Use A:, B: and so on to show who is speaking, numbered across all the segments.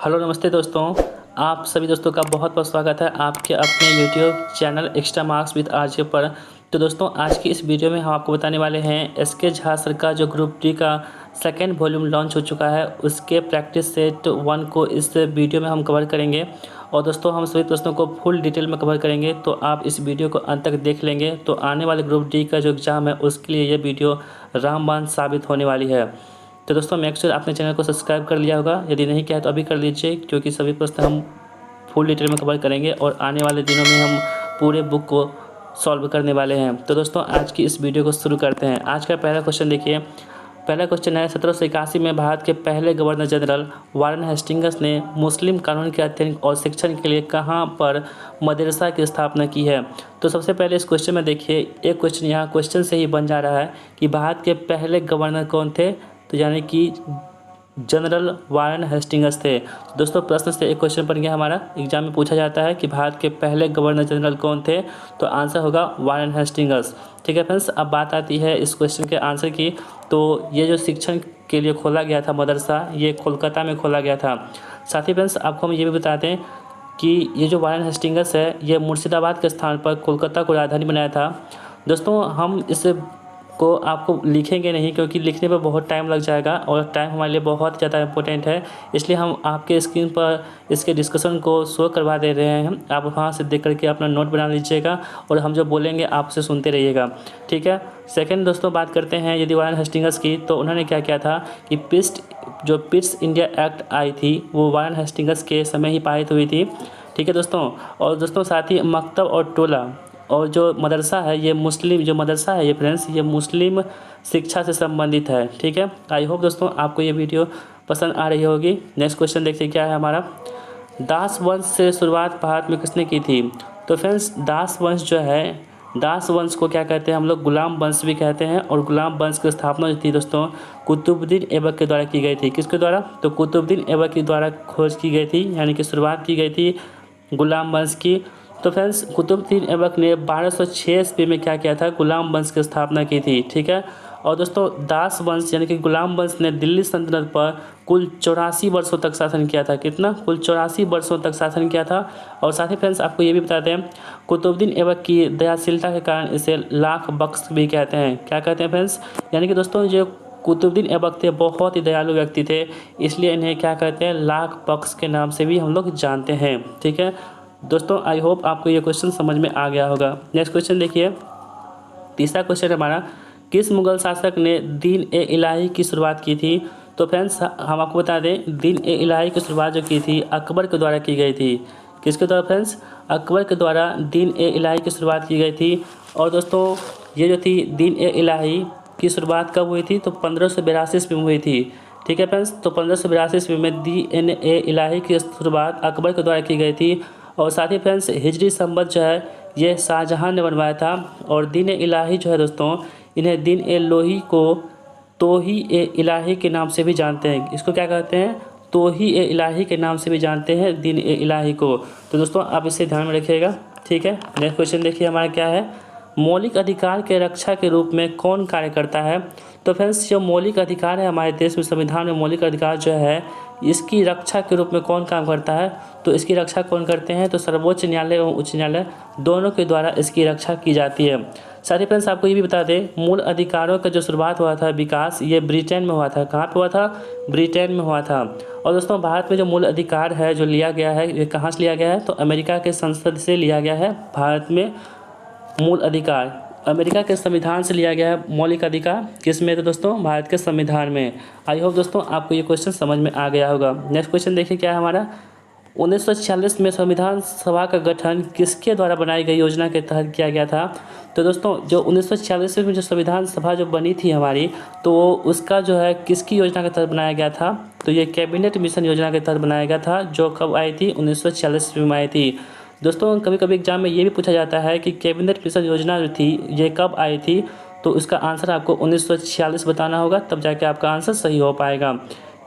A: Hello नमस्ते दोस्तों। आप सभी दोस्तों का बहुत बहुत स्वागत है आपके अपने YouTube channel extra marks with RJ पर। तो दोस्तों आज की इस वीडियो में हम आपको बताने वाले हैं एसके झा सर का जो ग्रुप डी का सेकेंड वॉल्यूम लॉन्च हो चुका है उसके प्रैक्टिस सेट 1 को इस वीडियो में हम कवर करेंगे। और दोस्तों हम सभी प्रश्नों को फुल डिटेल में कवर करेंगे, तो आप इस वीडियो को अंत तक देख लेंगे तो आने वाले ग्रुप डी का जो एग्ज़ाम है उसके लिए ये वीडियो रामबाण साबित होने वाली है। तो दोस्तों मेक श्योर आपने चैनल को सब्सक्राइब कर लिया होगा, यदि नहीं किया है तो अभी कर लीजिए, क्योंकि सभी प्रश्न हम फुल डिटेल में कवर करेंगे और आने वाले दिनों में हम पूरे बुक को सॉल्व करने वाले हैं। तो दोस्तों आज की इस वीडियो को शुरू करते हैं। आज का पहला क्वेश्चन देखिए। पहला क्वेश्चन है 1781 में भारत के पहले गवर्नर जनरल वारेन हेस्टिंग्स ने मुस्लिम कानून के अध्ययन और शिक्षण के लिए कहाँ पर मदरसा की स्थापना की है। तो सबसे पहले इस क्वेश्चन में देखिए, एक क्वेश्चन यहाँ क्वेश्चन से ही बन जा रहा है कि भारत के पहले गवर्नर कौन थे, तो यानी कि जनरल वारेन हेस्टिंग्स थे। दोस्तों प्रश्न से एक क्वेश्चन बन गया हमारा, एग्जाम में पूछा जाता है कि भारत के पहले गवर्नर जनरल कौन थे, तो आंसर होगा वारेन हेस्टिंग्स। ठीक है फ्रेंड्स, अब बात आती है इस क्वेश्चन के आंसर की। तो ये जो शिक्षण के लिए खोला गया था मदरसा, ये कोलकाता में खोला गया था। साथ ही फ्रेंड्स आपको हम ये भी बताते हैं कि ये जो वारेन हेस्टिंग्स है ये मुर्शिदाबाद के स्थान पर कोलकाता को राजधानी बनाया था। दोस्तों हम इस को आपको लिखेंगे नहीं, क्योंकि लिखने पर बहुत टाइम लग जाएगा और टाइम हमारे लिए बहुत ज़्यादा इम्पोर्टेंट है, इसलिए हम आपके स्क्रीन पर इसके डिस्कशन को शो करवा दे रहे हैं। आप वहाँ से देख करके अपना नोट बना लीजिएगा और हम जो बोलेंगे आप उसे सुनते रहिएगा। ठीक है। सेकंड दोस्तों बात करते हैं यदि वारेन हेस्टिंग्स की, तो उन्होंने क्या किया था कि पिट्स इंडिया एक्ट आई थी वो वारेन हेस्टिंग्स के समय ही पारित हुई थी। ठीक है दोस्तों। और दोस्तों साथ ही मकतब और टोला और जो मदरसा है ये फ्रेंड्स ये मुस्लिम शिक्षा से संबंधित है। ठीक है। आई होप दोस्तों आपको ये वीडियो पसंद आ रही होगी। नेक्स्ट क्वेश्चन देखते क्या है हमारा। दास वंश से शुरुआत भारत में किसने की थी। तो फ्रेंड्स दास वंश जो है, दास वंश को क्या कहते हैं हम लोग, गुलाम वंश भी कहते हैं। और गुलाम वंश की स्थापना जो थी दोस्तों कुतुबुद्दीन ऐबक के द्वारा की गई थी। किसके द्वारा, तो कुतुबुद्दीन ऐबक के द्वारा खोज की गई थी, यानी कि शुरुआत की गई थी गुलाम वंश की। तो फ्रेंड्स कुतुबुद्दीन ऐबक ने 1206 ईस्वी में क्या किया था, गुलाम वंश की स्थापना की थी। ठीक है। और दोस्तों दास वंश यानी कि गुलाम वंश ने दिल्ली सल्तनत पर कुल 84 वर्षों तक शासन किया था। कितना, कुल 84 वर्षों तक शासन किया था। और साथ ही फ्रेंड्स आपको ये भी बताते हैं कुतुबुद्दीन ऐबक की दयाशीलता के कारण इसे लाख बख्श भी कहते हैं। क्या कहते हैं फ्रेंड्स, यानी कि दोस्तों जो कुतुबुद्दीन ऐबक थे बहुत ही दयालु व्यक्ति थे, इसलिए इन्हें क्या कहते हैं, लाख बख्श के नाम से भी हम लोग जानते हैं। ठीक है दोस्तों, आई होप आपको ये क्वेश्चन समझ में आ गया होगा। नेक्स्ट क्वेश्चन देखिए। तीसरा क्वेश्चन हमारा, किस मुगल शासक ने दीन ए इलाही की शुरुआत की थी। तो फ्रेंड्स हम आपको बता दें दीन ए इलाही की शुरुआत जो की थी अकबर के द्वारा की गई थी। किसके द्वारा फ्रेंड्स, अकबर के द्वारा दीन ए इलाही की शुरुआत की गई थी। और दोस्तों ये जो थी दीन ए इलाही की शुरुआत कब हुई थी, तो 1582 ईस्वी में हुई थी। ठीक है फ्रेंड्स, तो 1582 ईस्वी में दीन ए इलाही की शुरुआत अकबर के द्वारा की गई थी। और साथ ही फ्रेंड्स हिजरी संबत जो है ये शाहजहां ने बनवाया था। और दीन ए इलाही जो है दोस्तों, इन्हें दीन ए लोही को तोही ए इलाही के नाम से भी जानते हैं। इसको क्या कहते हैं, तोही ए इलाही के नाम से भी जानते हैं दीन ए इलाही को। तो दोस्तों आप इसे ध्यान में रखिएगा। ठीक है। नेक्स्ट क्वेश्चन देखिए हमारा क्या है, मौलिक अधिकार के रक्षा के रूप में कौन कार्य करता है। तो फ्रेंड्स जो मौलिक अधिकार है हमारे देश में, संविधान में मौलिक अधिकार जो है इसकी रक्षा के रूप में कौन काम करता है, तो इसकी रक्षा कौन करते हैं, तो सर्वोच्च न्यायालय एवं उच्च न्यायालय दोनों के द्वारा इसकी रक्षा की जाती है। साथ ही फ्रेंड्स आपको ये भी बता दें मूल अधिकारों का जो शुरुआत हुआ था विकास, ये ब्रिटेन में हुआ था। कहाँ पे हुआ था, ब्रिटेन में हुआ था। और दोस्तों भारत में जो मूल अधिकार है जो लिया गया है ये कहाँ से लिया गया है, तो अमेरिका के संसद से लिया गया है। भारत में मूल अधिकार अमेरिका के संविधान से लिया गया है। मौलिक अधिकार किस में, तो दोस्तों भारत के संविधान में। आई होप दोस्तों आपको ये क्वेश्चन समझ में आ गया होगा। नेक्स्ट क्वेश्चन देखिए क्या है हमारा, 1946 में संविधान सभा का गठन किसके द्वारा बनाई गई योजना के तहत किया गया था। तो दोस्तों जो 1946 में जो संविधान सभा जो बनी थी हमारी, तो उसका जो है किसकी योजना के तहत बनाया गया था, तो ये कैबिनेट मिशन योजना के तहत बनाया गया था, जो कब आई थी, 1946 में आई थी। दोस्तों कभी कभी एग्जाम में ये भी पूछा जाता है कि कैबिनेट मिशन योजना जो थी ये कब आई थी, तो उसका आंसर आपको 1946 बताना होगा, तब जाके आपका आंसर सही हो पाएगा।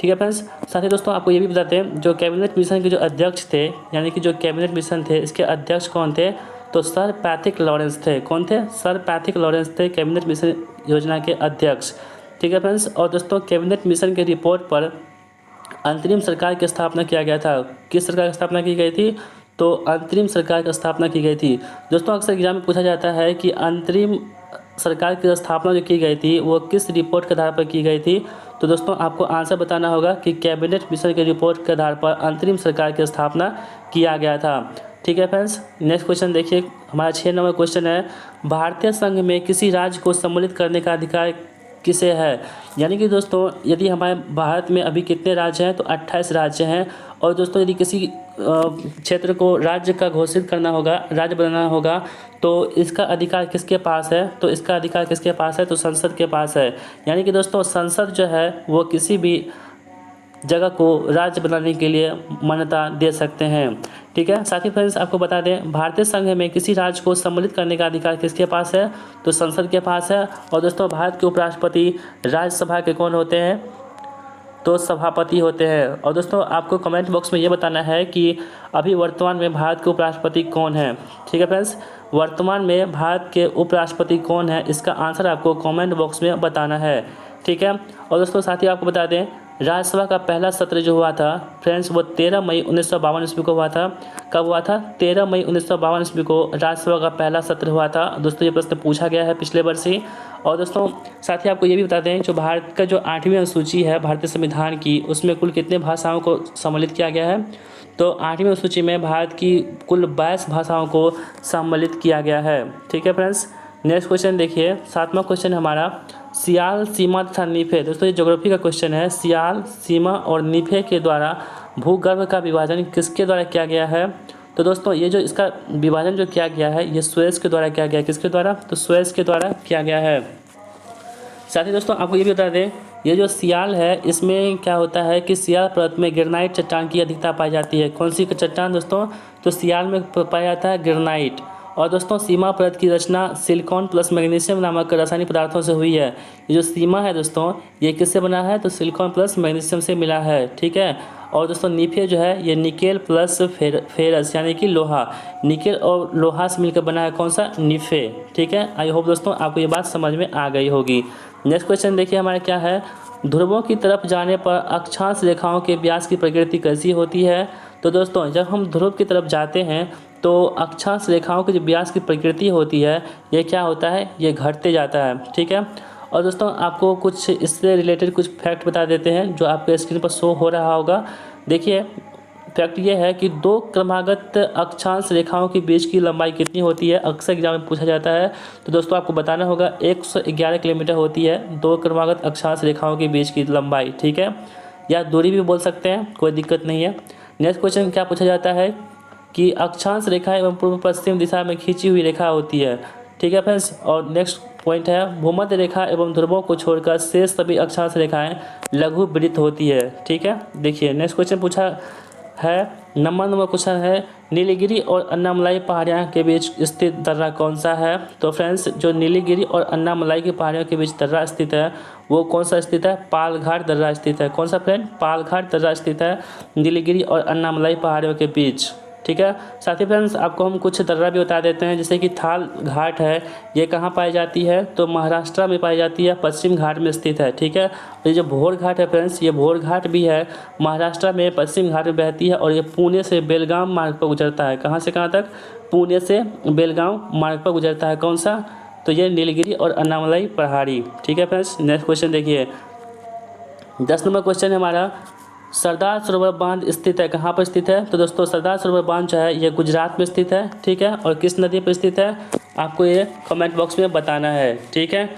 A: ठीक है फ्रेंड्स, साथ ही दोस्तों आपको ये भी बताते हैं जो कैबिनेट मिशन के जो अध्यक्ष थे, यानी कि जो कैबिनेट मिशन थे इसके अध्यक्ष कौन थे, तो सर पैट्रिक लॉरेंस थे। कौन थे, सर पैट्रिक लॉरेंस थे कैबिनेट मिशन योजना के अध्यक्ष। ठीक है फ्रेंड्स, और दोस्तों कैबिनेट मिशन के रिपोर्ट पर अंतरिम सरकार की स्थापना किया गया था। किस सरकार की स्थापना की गई थी? तो अंतरिम सरकार की स्थापना की गई थी। दोस्तों अक्सर एग्जाम में पूछा जाता है कि अंतरिम सरकार की स्थापना जो की गई थी वो किस रिपोर्ट के आधार पर की गई थी? तो दोस्तों आपको आंसर बताना होगा कि कैबिनेट मिशन के रिपोर्ट के आधार पर अंतरिम सरकार की स्थापना किया गया था। ठीक है फ्रेंड्स, नेक्स्ट क्वेश्चन देखिए, हमारा 6 नंबर क्वेश्चन है, भारतीय संघ में किसी राज्य को सम्मिलित करने का अधिकार किसे है? यानी कि दोस्तों यदि हमारे भारत में अभी कितने राज्य हैं? तो 28 राज्य हैं। और दोस्तों यदि किसी क्षेत्र को राज्य का घोषित करना होगा, राज्य बनाना होगा, तो इसका अधिकार किसके पास है? तो इसका अधिकार किसके पास है? तो संसद के पास है। यानी कि दोस्तों संसद जो है वो किसी भी जगह को राज्य बनाने के लिए मान्यता दे सकते हैं। ठीक है, साथ ही फ्रेंड्स आपको बता दें, भारतीय संघ में किसी राज्य को सम्मिलित करने का अधिकार किसके पास है? तो संसद के पास है। और दोस्तों भारत के उपराष्ट्रपति राज्यसभा के कौन होते हैं? तो सभापति होते हैं। और दोस्तों आपको कमेंट बॉक्स में ये बताना है कि अभी वर्तमान में भारत के उपराष्ट्रपति कौन है। ठीक है फ्रेंड्स, वर्तमान में भारत के उपराष्ट्रपति कौन है, इसका आंसर आपको कमेंट बॉक्स में बताना है। ठीक है, और दोस्तों साथ ही आपको बता दें, राज्यसभा का पहला सत्र जो हुआ था फ्रेंड्स वो 13 मई 1952 ईस्वी को हुआ था। कब हुआ था? 13 मई 1952 ईस्वी को राज्यसभा का पहला सत्र हुआ था। दोस्तों ये प्रश्न पूछा गया है पिछले वर्ष ही। और दोस्तों साथ ही आपको ये भी बता दें, जो भारत का जो 8वीं अनुसूची है भारतीय संविधान की, उसमें कुल कितने भाषाओं को सम्मिलित किया गया है? तो 8वीं अनुसूची में भारत की कुल 22 भाषाओं को सम्मिलित किया गया है। ठीक है फ्रेंड्स, नेक्स्ट क्वेश्चन देखिए, 7वां क्वेश्चन हमारा, सियाल, सीमा तथा नीफे। दोस्तों ये ज्योग्राफी का क्वेश्चन है। सियाल, सीमा और नीफे के द्वारा भूगर्भ का विभाजन किसके द्वारा किया गया है? तो दोस्तों ये जो इसका विभाजन जो किया गया है ये सुएज के द्वारा किया गया है। किसके द्वारा? तो सुएज के द्वारा किया गया है। साथ ही दोस्तों आपको ये भी बता दें, ये जो सियाल है इसमें क्या होता है कि सियाल पर्वत में ग्रेनाइट चट्टान की अधिकता पाई जाती है। कौन सी चट्टान दोस्तों? तो सियाल में पाया जाता है ग्रेनाइट। और दोस्तों सीमा परत की रचना सिलिकॉन प्लस मैग्नीशियम नामक रासायनिक पदार्थों से हुई है। ये जो सीमा है दोस्तों ये किससे बना है? तो सिलिकॉन प्लस मैग्नीशियम से मिला है। ठीक है, और दोस्तों नीफे जो है ये निकेल प्लस फेरस यानी कि लोहा, निकेल और लोहा से मिलकर बना है। कौन सा? नीफे। ठीक है, आई होप दोस्तों आपको ये बात समझ में आ गई होगी। नेक्स्ट क्वेश्चन देखिए हमारा क्या है, ध्रुवों की तरफ जाने पर अक्षांश रेखाओं के व्यास की प्रकृति कैसी होती है? तो दोस्तों जब हम ध्रुव की तरफ जाते हैं तो अक्षांश रेखाओं की जो व्यास की प्रकृति होती है ये क्या होता है? ये घटते जाता है। ठीक है, और दोस्तों आपको कुछ इससे रिलेटेड कुछ फैक्ट बता देते हैं जो आपके स्क्रीन पर शो हो रहा होगा। देखिए फैक्ट ये है कि 2 क्रमागत अक्षांश रेखाओं के बीच की लंबाई कितनी होती है? अक्सर एग्जाम में पूछा जाता है। तो दोस्तों आपको बताना होगा 111 किलोमीटर होती है 2 क्रमागत अक्षांश रेखाओं के बीच की लंबाई। ठीक है, या दूरी भी बोल सकते हैं, कोई दिक्कत नहीं है। नेक्स्ट क्वेश्चन क्या पूछा जाता है कि अक्षांश रेखा एवं पूर्व पश्चिम दिशा में खींची हुई रेखा होती है। ठीक है फ्रेंड्स, और नेक्स्ट पॉइंट है, भूमध्य रेखा एवं ध्रुवों को छोड़कर शेष सभी अक्षांश रेखाएं लघु वृत्त होती है। ठीक है, देखिए नेक्स्ट क्वेश्चन पूछा है, नंबर क्वेश्चन है, नीलगिरी और अन्नामलाई पहाड़ियों के बीच स्थित दर्रा कौन सा है? तो फ्रेंड्स जो नीलगिरी और अन्नामलाई की पहाड़ियों के बीच दर्रा स्थित है वो कौन सा स्थित है? पालघाट दर्रा स्थित है। कौन सा फ्रेंड? पालघाट दर्रा स्थित है नीलगिरी और अन्नामलाई पहाड़ियों के बीच। ठीक है, साथ ही फ्रेंड्स आपको हम कुछ दर्रा भी बता देते हैं, जैसे कि थाल घाट है, ये कहाँ पाई जाती है? तो महाराष्ट्र में पाई जाती है, पश्चिम घाट में स्थित है। ठीक है, ये जो भोर घाट है फ्रेंड्स, ये भोर घाट भी है महाराष्ट्र में पश्चिम घाट में बहती है और ये पुणे से बेलगाम मार्ग पर गुजरता है। कहाँ से कहाँ तक? पुणे से बेलगाम मार्ग पर गुजरता है। कौन सा? तो ये नीलगिरी और अन्नामलाई पहाड़ी। ठीक है फ्रेंड्स, नेक्स्ट क्वेश्चन देखिए, 10 नंबर क्वेश्चन है हमारा, सरदार सरोवर बांध स्थित है, कहाँ पर स्थित है? तो दोस्तों सरदार सरोवर बांध जो है ये गुजरात में स्थित है। ठीक है, और किस नदी पर स्थित है आपको ये कमेंट बॉक्स में बताना है। ठीक है,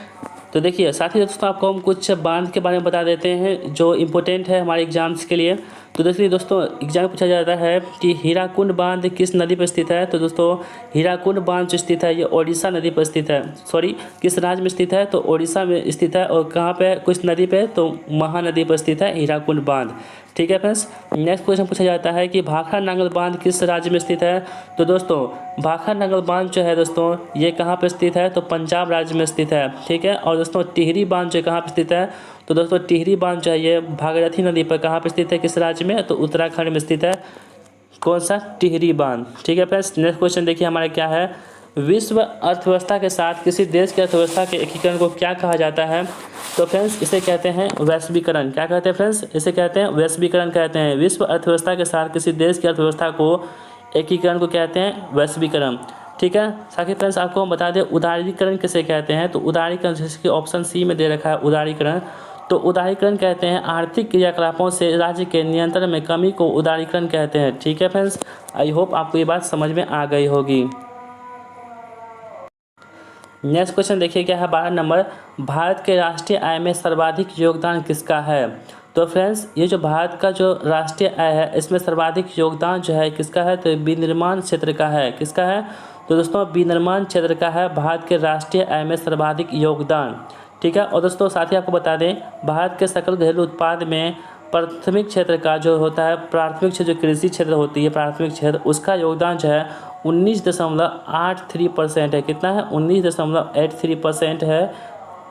A: तो देखिए साथ ही दोस्तों आपको हम कुछ बांध के बारे में बता देते हैं जो इम्पोर्टेंट है हमारे एग्जाम्स के लिए। तो देखिए दोस्तों एग्जाम में पूछा जाता है कि हीराकुंड बांध किस नदी पर स्थित है? तो दोस्तों हीराकुंड बांध जो स्थित है ये ओडिशा नदी पर स्थित है। सॉरी, किस राज्य में स्थित है? तो ओडिशा में स्थित है। और कहाँ पे? कुछ नदी पे? तो महानदी पर स्थित है हीराकुंड बांध। ठीक है फ्रेंड्स, नेक्स्ट क्वेश्चन पूछा जाता है कि भाखड़ा नांगल बांध किस राज्य में स्थित है? तो दोस्तों भाखड़ा नांगल बांध जो है दोस्तों ये कहाँ पर स्थित है? तो पंजाब राज्य में स्थित है। ठीक है, और दोस्तों टिहरी बांध जो कहाँ पर स्थित है? तो दोस्तों टिहरी बांध जो है ये भागीरथी नदी पर कहाँ पर स्थित है? किस राज्य में? तो उत्तराखंड में स्थित है। कौन सा? टिहरी बांध। ठीक है फ्रेंड्स, नेक्स्ट क्वेश्चन देखिए हमारा क्या है, विश्व अर्थव्यवस्था के साथ किसी देश की अर्थव्यवस्था के एकीकरण को क्या कहा जाता है? तो फ्रेंड्स इसे कहते हैं वैश्वीकरण। क्या कहते हैं फ्रेंड्स? इसे कहते हैं वैश्वीकरण कहते हैं। विश्व अर्थव्यवस्था के साथ किसी देश की अर्थव्यवस्था को एकीकरण को कहते हैं वैश्वीकरण। ठीक है, साथ ही फ्रेंड्स आपको हम बता दें उदारीकरण किसे कहते हैं। तो उदारीकरण जैसे कि ऑप्शन सी में दे रखा है उदारीकरण, तो उदारीकरण कहते हैं आर्थिक क्रियाकलापों से राज्य के नियंत्रण में कमी को उदारीकरण कहते हैं। ठीक है फ्रेंड्स, आई होप आपको ये बात समझ में आ गई होगी। नेक्स्ट क्वेश्चन देखिए क्या है 12 नंबर, भारत के राष्ट्रीय आय में सर्वाधिक योगदान किसका है। तो फ्रेंड्स ये जो भारत का जो राष्ट्रीय आय है इसमें सर्वाधिक योगदान जो है किसका है, तो विनिर्माण क्षेत्र का है। किसका है? तो दोस्तों विनिर्माण क्षेत्र का है भारत के राष्ट्रीय आय में सर्वाधिक योगदान। ठीक है, और दोस्तों साथ ही आपको बता दें भारत के सकल घरेलू उत्पाद में प्राथमिक क्षेत्र का जो होता है, प्राथमिक क्षेत्र जो कृषि क्षेत्र होती है प्राथमिक क्षेत्र, उसका योगदान जो है 19.83% है। कितना है? 19.83% है।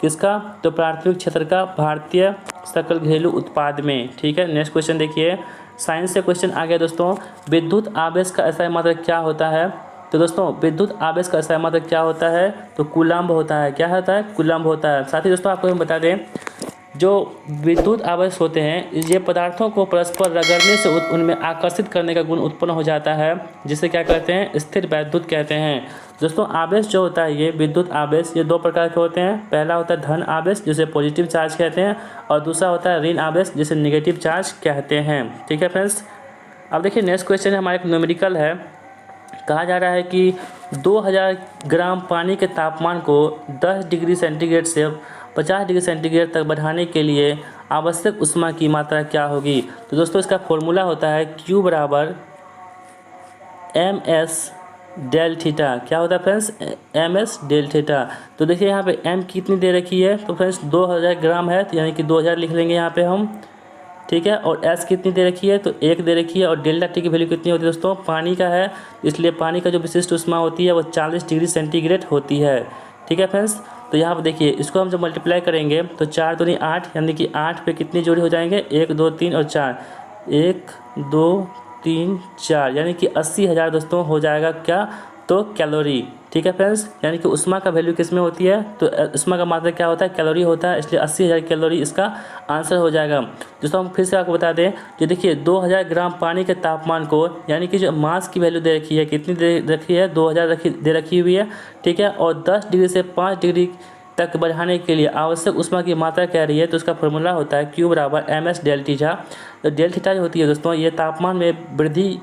A: किसका? तो प्राथमिक क्षेत्र का भारतीय सकल घरेलू उत्पाद में। ठीक है, नेक्स्ट क्वेश्चन देखिए, साइंस से क्वेश्चन आ गया दोस्तों, विद्युत आवेश का SI मात्रक क्या होता है। तो दोस्तों विद्युत आवेश का SI मात्रक क्या होता है, तो कूलम्ब होता है। क्या होता है? कूलम्ब होता है। साथ ही दोस्तों आपको हम बता दें जो विद्युत आवेश होते हैं ये पदार्थों को परस्पर रगड़ने से उनमें आकर्षित करने का गुण उत्पन्न हो जाता है, जिसे क्या कहते हैं, स्थिर वैद्युत कहते हैं। दोस्तों आवेश जो होता है ये विद्युत आवेश ये दो प्रकार के होते हैं। पहला होता है धन आवेश जिसे पॉजिटिव चार्ज कहते हैं, और दूसरा होता है ऋण आवेश जिसे नेगेटिव चार्ज कहते हैं। ठीक है फ्रेंड्स, अब देखिए नेक्स्ट क्वेश्चन हमारा एक न्यूमेरिकल है। कहा जा रहा है कि 2000 ग्राम पानी के तापमान को 10 डिग्री सेंटीग्रेड से 50 डिग्री सेंटीग्रेड तक बढ़ाने के लिए आवश्यक ऊष्मा की मात्रा क्या होगी। तो दोस्तों इसका फॉर्मूला होता है Q बराबर MS डेल थीटा। क्या होता है फ्रेंड्स? MS del theta. तो देखिए यहाँ पे M कितनी दे रखी है, तो फ्रेंड्स 2000 ग्राम है, तो यानी कि 2000 लिख लेंगे यहाँ पे हम। ठीक है, और S कितनी दे रखी है, तो 1 दे रखी है, और डेल्टा T की वैल्यू कितनी होती है दोस्तों, पानी का है, इसलिए पानी का जो विशिष्ट ऊष्मा होती है वो 40 डिग्री सेंटीग्रेड होती है। ठीक है फ्रेंड्स, तो यहाँ पर देखिए इसको हम जब मल्टीप्लाई करेंगे तो 4 दूनी 8, यानी कि 8 पे कितनी जोड़ी हो जाएंगे, 1 2 3 और 4, 1 2 3 4, यानी कि 80,000 दोस्तों हो जाएगा क्या, तो कैलोरी। ठीक है फ्रेंड्स, यानी कि ऊष्मा का वैल्यू किस में होती है, तो ऊष्मा का मात्रा क्या होता है, कैलोरी होता है, इसलिए 80,000 कैलोरी इसका आंसर हो जाएगा। दोस्तों हम फिर से आपको बता दें कि देखिए 2000 ग्राम पानी के तापमान को, यानी कि जो मास की वैल्यू दे रखी है, कितनी दे रखी है, 2000 दे रखी हुई है। ठीक है, और 10 डिग्री से 5 डिग्री तक बढ़ाने के लिए आवश्यक ऊष्मा की मात्रा कह रही है, तो इसका फॉर्मूला होता है Q बराबर MS डेल थीटा। तो डेल थीटा जो होती है दोस्तों ये तापमान में वृद्धि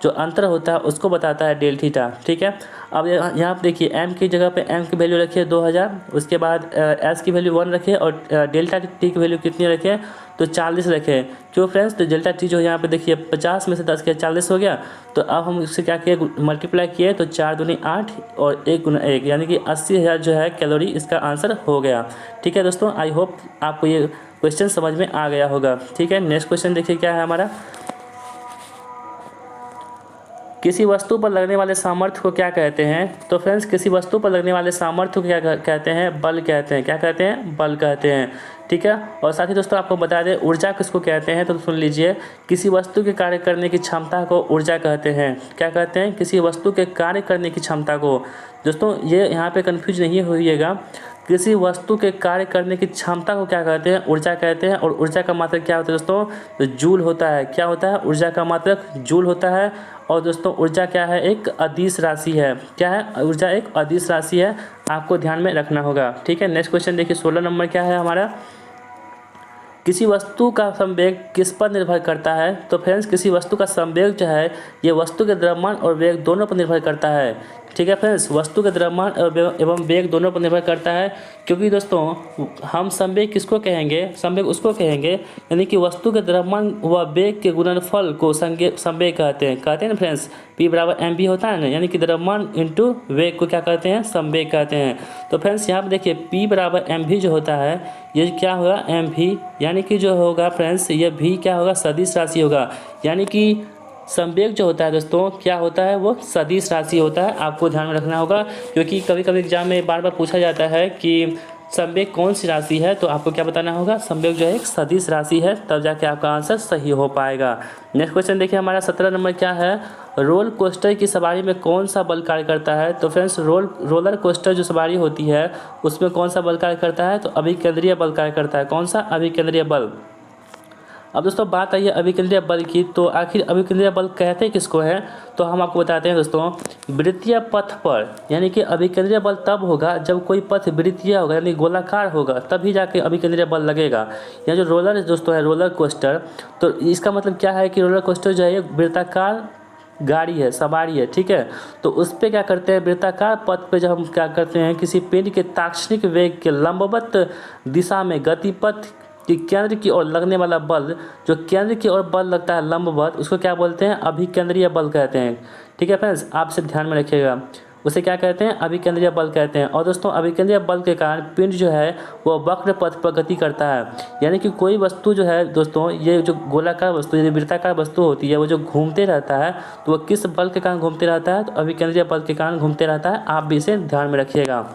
A: जो अंतर होता है उसको बताता है डेल थीटा। ठीक है, अब यहाँ पर देखिए M की जगह पे M की वैल्यू रखिए 2000, उसके बाद S की वैल्यू 1 रखे, और डेल्टा T की वैल्यू कितनी रखे, तो 40 रखे। क्यों फ्रेंड्स, तो डेल्टा T जो यहाँ पे देखिए 50 में से 10 किया 40 हो गया, तो अब हम इससे क्या किए, मल्टीप्लाई किए, तो 4 दूनी 8 और 1 गुना 1, यानी कि 80,000 जो है कैलोरी इसका आंसर हो गया। ठीक है दोस्तों, आई होप आपको ये क्वेश्चन समझ में आ गया होगा। ठीक है, नेक्स्ट क्वेश्चन देखिए क्या है हमारा, किसी वस्तु पर लगने वाले सामर्थ्य को क्या कहते हैं। तो फ्रेंड्स किसी वस्तु पर लगने वाले सामर्थ्य को क्या कहते हैं, बल कहते हैं। क्या कहते हैं, बल कहते हैं। ठीक है, और साथ ही दोस्तों आपको बता दें ऊर्जा किसको कहते हैं, तो सुन लीजिए, किसी वस्तु के कार्य करने की क्षमता को ऊर्जा कहते हैं। क्या कहते हैं, किसी वस्तु के कार्य करने की क्षमता को। दोस्तों ये यहाँ पे कन्फ्यूज नहीं होइएगा, किसी वस्तु के कार्य करने की क्षमता को क्या कहते हैं, ऊर्जा कहते हैं। और ऊर्जा का मात्रक क्या होता है दोस्तों, तो जूल होता है। क्या होता है, ऊर्जा का मात्रक जूल होता है। और दोस्तों ऊर्जा क्या है, एक अदिश राशि है। क्या है, ऊर्जा एक अदिश राशि है, आपको ध्यान में रखना होगा। ठीक है, नेक्स्ट क्वेश्चन देखिए 16 नंबर क्या है हमारा, किसी वस्तु का संवेग किस पर निर्भर करता है। तो फ्रेंड्स किसी वस्तु का संवेग जो है ये वस्तु के द्रव्यमान और वेग दोनों पर निर्भर करता है। ठीक है फ्रेंड्स, वस्तु के द्रव्यमान एवं वेग दोनों पर निर्भर करता है, क्योंकि दोस्तों हम संवेग किसको कहेंगे, संवेग उसको कहेंगे यानी कि वस्तु के द्रव्यमान व वेग के गुणनफल को संवेग कहते हैं ना फ्रेंड्स। P बराबर mv होता है ना, यानी कि द्रव्यमान इंटू वेग को क्या कहते हैं, संवेग कहते हैं। तो फ्रेंड्स यहाँ पर देखिए P बराबर mv जो होता है ये क्या होगा, mv, यानी कि जो होगा फ्रेंड्स ये v क्या होगा, सदिश राशि होगा। यानी कि संवेग जो होता है दोस्तों क्या होता है, वो सदिश राशि होता है, आपको ध्यान में रखना होगा, क्योंकि कभी कभी एग्जाम में बार बार पूछा जाता है कि संवेग कौन सी राशि है, तो आपको क्या बताना होगा, संवेग जो है एक सदिश राशि है, तब जाके आपका आंसर सही हो पाएगा। नेक्स्ट क्वेश्चन देखिए हमारा 17 नंबर क्या है, रोल कोस्टर की सवारी में कौन सा बल कार्य करता है? तो फ्रेंड्स रोलर कोस्टर जो सवारी होती है उसमें कौन सा बल कार्य करता है? तो अभिकेंद्रीय बल कार्य करता है। कौन सा? अभिकेंद्रीय बल। अब दोस्तों बात आई है अभिकेंद्रीय बल की, तो आखिर अभिकेंद्रीय बल कहते किसको है? तो हम आपको बताते हैं दोस्तों, वृत्तीय पथ पर, यानी कि अभिकेंद्रीय बल तब होगा जब कोई पथ वृत्तीय होगा यानी गोलाकार होगा, तभी जाके अभिकेंद्रीय बल लगेगा। यह जो रोलर दोस्तों है, रोलर कोस्टर, तो इसका मतलब क्या है कि रोलर कोस्टर जो है वृत्ताकार गाड़ी है, सवारी है, ठीक है। तो उस पर क्या करते हैं, वृत्ताकार पथ पे जब हम क्या करते हैं, किसी पिंड के ताक्षणिक वेग के लंबवत दिशा में गतिपथ कि केंद्र की ओर लगने वाला बल, जो केंद्र की ओर बल लगता है लंबवत, उसको क्या बोलते हैं? अभिकेंद्रीय बल कहते हैं। ठीक है फ्रेंड्स, आप इसे ध्यान में रखिएगा, उसे क्या कहते हैं? अभिकेंद्रीय बल कहते हैं। और दोस्तों अभिकेंद्रीय बल के कारण पिंड जो है वो वक्र पथ पर गति करता है, यानी कि कोई वस्तु जो है दोस्तों, ये जो गोलाकार वस्तु, यदि वृत्ताकार वस्तु होती है, वो जो घूमते रहता है तो वो किस बल के कारण घूमते रहता है? तो अभिकेंद्रीय बल के कारण घूमते रहता है। आप भी इसे ध्यान में रखिएगा।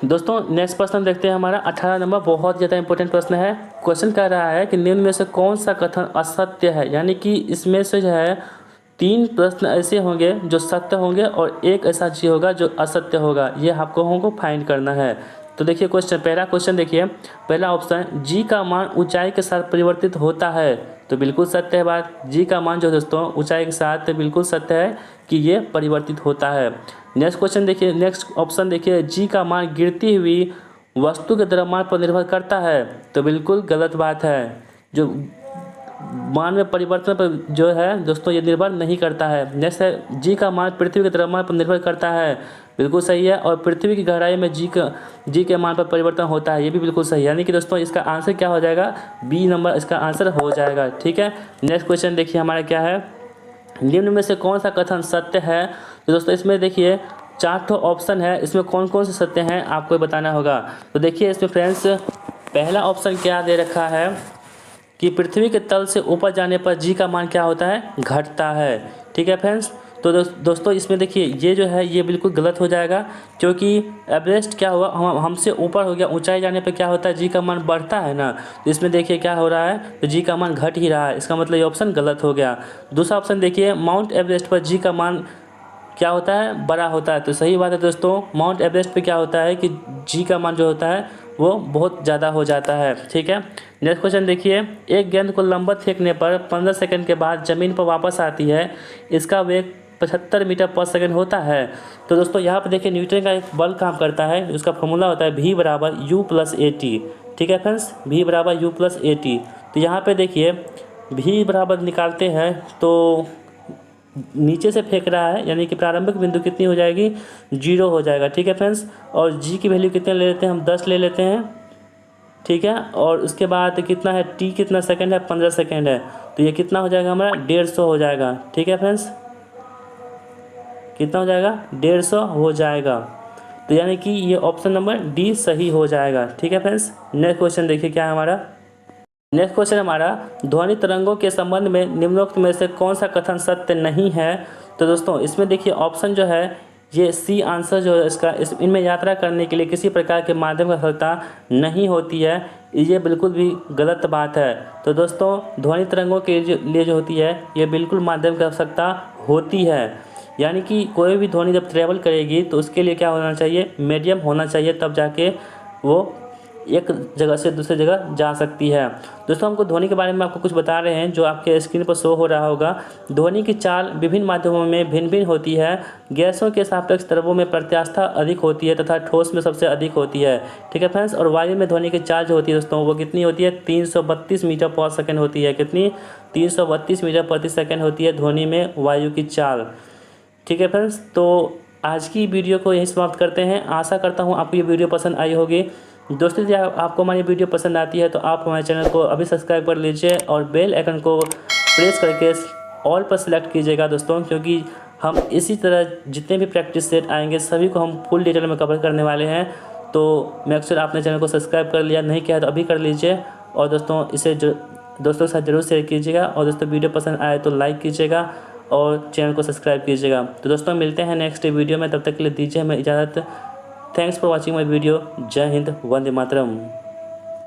A: दोस्तों नेक्स्ट प्रश्न देखते हैं, हमारा 18 नंबर, बहुत ज़्यादा इंपॉर्टेंट प्रश्न है। क्वेश्चन कह रहा है कि निम्न में से कौन सा कथन असत्य है? यानी कि इसमें से जो है 3 प्रश्न ऐसे होंगे जो सत्य होंगे और एक ऐसा चीज होगा जो असत्य होगा। ये आपको हमको फाइंड करना है। तो देखिए क्वेश्चन, पहला क्वेश्चन देखिए, पहला ऑप्शन, जी का मान ऊंचाई के साथ परिवर्तित होता है। तो बिल्कुल सत्य है बात, जी का मान जो दोस्तों ऊंचाई के साथ बिल्कुल सत्य है कि ये परिवर्तित होता है। नेक्स्ट क्वेश्चन देखिए, नेक्स्ट ऑप्शन देखिए, जी का मान गिरती हुई वस्तु के द्रव्यमान पर निर्भर करता है। तो बिल्कुल गलत बात है, जो मान में परिवर्तन पर जो है दोस्तों ये निर्भर नहीं करता है। नेक्स्ट है, जी का मान पृथ्वी के द्रव्यमान पर निर्भर करता है। बिल्कुल सही है। और पृथ्वी की गहराई में जी के मान पर परिवर्तन होता है, ये भी बिल्कुल सही है। यानी कि दोस्तों इसका आंसर क्या हो जाएगा? बी नंबर इसका आंसर हो जाएगा। ठीक है, नेक्स्ट क्वेश्चन देखिए हमारा क्या है, निम्न में से कौन सा कथन सत्य है? तो दोस्तों इसमें देखिए 4 ऑप्शन है, इसमें कौन कौन से सत्य हैं आपको बताना होगा। तो देखिए इसमें फ्रेंड्स, पहला ऑप्शन क्या दे रखा है कि पृथ्वी के तल से ऊपर जाने पर जी का मान क्या होता है? घटता है। ठीक है फ्रेंड्स, तो दोस्तों इसमें देखिए ये जो है ये बिल्कुल गलत हो जाएगा, क्योंकि एवरेस्ट क्या हुआ, हमसे ऊपर हो गया, ऊंचाई जाने पर क्या होता है? जी का मान बढ़ता है ना। तो इसमें देखिए क्या हो रहा है, तो जी का मान घट ही रहा है, इसका मतलब ये ऑप्शन गलत हो गया। दूसरा ऑप्शन देखिए, माउंट एवरेस्ट पर जी का मान क्या होता है? बड़ा होता है। तो सही बात है दोस्तों, माउंट एवरेस्ट पे क्या होता है कि जी का मान जो होता है वो बहुत ज़्यादा हो जाता है। ठीक है, नेक्स्ट क्वेश्चन देखिए, एक गेंद को लंबवत फेंकने पर 15 सेकंड के बाद ज़मीन पर वापस आती है, इसका वेग 75 मीटर पर सेकंड होता है। तो दोस्तों यहाँ पर देखिए न्यूटन का एक बल काम करता है, उसका फॉर्मूला होता है V बराबर U प्लस AT। ठीक है फ्रेंड्स, V बराबर U प्लस AT। तो यहाँ पे देखिए V बराबर निकालते हैं तो नीचे से फेंक रहा है, यानी कि प्रारंभिक बिंदु कितनी हो जाएगी? 0 हो जाएगा। ठीक है फ्रेंड्स, और जी की वैल्यू कितने ले लेते हैं? हम 10 ले लेते हैं। ठीक है, और उसके बाद कितना है, टी कितना सेकंड है? 15 सेकंड है। तो ये कितना हो जाएगा हमारा? 150 हो जाएगा। ठीक है फ्रेंड्स, कितना हो जाएगा? 150 हो जाएगा। तो यानी कि ये ऑप्शन नंबर डी सही हो जाएगा। ठीक है फ्रेंड्स, नेक्स्ट क्वेश्चन देखिए क्या है हमारा। नेक्स्ट क्वेश्चन हमारा, ध्वनि तरंगों के संबंध में निम्नोक्त में से कौन सा कथन सत्य नहीं है? तो दोस्तों इसमें देखिए ऑप्शन जो है ये सी आंसर जो है इसका, इनमें यात्रा करने के लिए किसी प्रकार के माध्यम की आवश्यकता नहीं होती है, ये बिल्कुल भी गलत बात है। तो दोस्तों ध्वनि तरंगों के लिए जो होती है ये बिल्कुल माध्यम की आवश्यकता होती है, यानी कि कोई भी ध्वनि जब ट्रेवल करेगी तो उसके लिए क्या होना चाहिए? मीडियम होना चाहिए, तब जाके वो एक जगह से दूसरी जगह जा सकती है। दोस्तों हमको ध्वनि के बारे में आपको कुछ बता रहे हैं जो आपके स्क्रीन पर शो हो रहा होगा। ध्वनि की चाल विभिन्न माध्यमों में भिन्न भिन्न होती है। गैसों के सापेक्ष द्रव्यों में प्रत्यास्थता अधिक होती है तथा ठोस में सबसे अधिक होती है। ठीक है फ्रेंड्स, और वायु में ध्वनि की चाल जो होती है दोस्तों वो कितनी होती है? 332 मीटर पर सेकेंड होती है। कितनी? 332 मीटर प्रति सेकेंड होती है ध्वनि में वायु की चाल। ठीक है फ्रेंड्स, तो आज की वीडियो को यहीं समाप्त करते हैं। आशा करता हूँ आपको ये वीडियो पसंद आई होगी। दोस्तों यदि आपको हमारी वीडियो पसंद आती है तो आप हमारे चैनल को अभी सब्सक्राइब कर लीजिए और बेल आइकन को प्रेस करके ऑल पर सेलेक्ट कीजिएगा दोस्तों, क्योंकि हम इसी तरह जितने भी प्रैक्टिस सेट आएंगे सभी को हम फुल डिटेल में कवर करने वाले हैं। तो मेक श्योर आपने चैनल को सब्सक्राइब कर लिया, नहीं किया तो अभी कर लीजिए। और दोस्तों इसे दोस्तों के साथ जरूर शेयर कीजिएगा, और दोस्तों वीडियो पसंद आए तो लाइक कीजिएगा और चैनल को सब्सक्राइब कीजिएगा। तो दोस्तों मिलते हैं नेक्स्ट वीडियो में, तब तक के लिए दीजिए हमें इजाज़त। Thanks for watching my video. जय हिंद, वंदे मातरम।